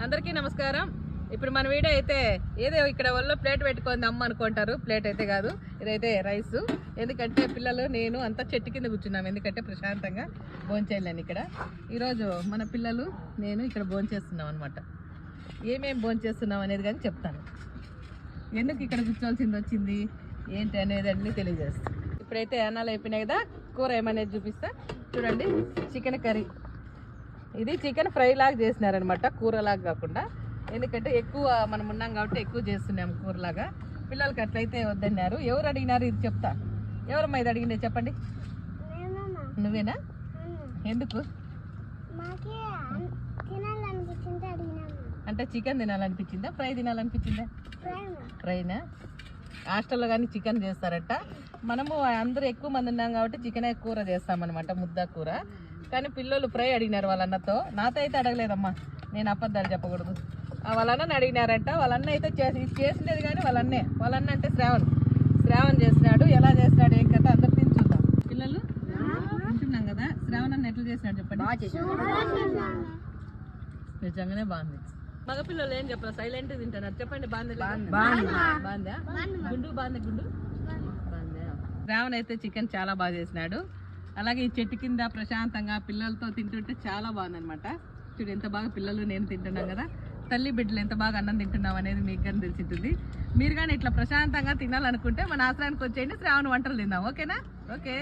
అందరికీ నమస్కారం. ఇప్పుడు మన వీడియో అయితే ఏదో ఇక్కడ వాళ్ళు ప్లేట్ పెట్టుకొని అమ్మ అనుకుంటారు. ప్లేట్ అయితే కాదు, ఇదైతే రైస్. ఎందుకంటే పిల్లలు నేను అంతా చెట్టు కింద కూర్చున్నాం, ఎందుకంటే ప్రశాంతంగా భోంచేయాలని. ఇక్కడ ఈరోజు మన పిల్లలు నేను ఇక్కడ భోంచేస్తున్నాం అనమాట. ఏమేమి భోంచేస్తున్నాం అనేది కానీ చెప్తాను. ఎందుకు ఇక్కడ కూర్చోవాల్సింది వచ్చింది ఏంటి అనేది అన్నీ తెలియజేస్తాను. ఇప్పుడైతే అన్నాలు అయిపోయినాయి కదా, కూర ఏమనేది చూపిస్తా. చూడండి, చికెన్ కర్రీ. ఇది చికెన్ ఫ్రై లాగా చేసినారనమాట, కూరలాగా కాకుండా. ఎందుకంటే ఎక్కువ మనం ఉన్నాం కాబట్టి ఎక్కువ చేస్తున్నాం కూరలాగా. పిల్లలకి అట్లయితే వద్దన్నారు. ఎవరు అడిగినారు ఇది చెప్తా. ఎవరమ్మా ఇది అడిగిందే చెప్పండి. నువ్వేనా? ఎందుకు అంటే చికెన్ తినాలనిపించిందా, ఫ్రై తినాలనిపించిందా? ఫ్రైనా? హాస్టల్లో కానీ చికెన్ చేస్తారట. మనము అందరూ ఎక్కువ మంది ఉన్నాం కాబట్టి చికెన్ కూర చేస్తామన్నమాట, ముద్ద కూర. కానీ పిల్లలు ఫ్రై అడిగినారు వాళ్ళ అన్నతో. నాతో అయితే అడగలేదమ్మా, నేను అబద్ధాలు చెప్పకూడదు. వాళ్ళ అన్నని అడిగినారంట. వాళ్ళ అన్న అయితే చేసినది కానీ వాళ్ళ అన్న అంటే శ్రావణ్ చేసినాడు. ఎలా చేసినాడు ఏం కదా అందరు తిని చూద్దాం. పిల్లలు తింటున్నాం కదా, శ్రావణ్ అన్న ఎట్లా చేసినాడు చెప్పండి. నిజంగానే బాగుంది. మగ పిల్లలు ఏం చెప్పాలి, సైలెంట్ తింటున్నారు. చెప్పండి, బాగుందా? గుండు బాగుంది. బాగుందా? శ్రావణ్ అయితే చికెన్ చాలా బాగా చేసినాడు. అలాగే ఈ చెట్టు కింద ప్రశాంతంగా పిల్లలతో తింటుంటే చాలా బాగుందనమాట. చూడు ఎంత బాగా పిల్లలు నేను తింటున్నాం కదా, తల్లి బిడ్డలు ఎంత బాగా అన్నం తింటున్నాం అనేది మీకు కానీ తెలిసింటుంది. మీరు కానీ ఇట్లా ప్రశాంతంగా తినాలనుకుంటే మన ఆశ్రయానికి వచ్చేయండి, శ్రావణ వంటలు తిందాం. ఓకేనా? ఓకే.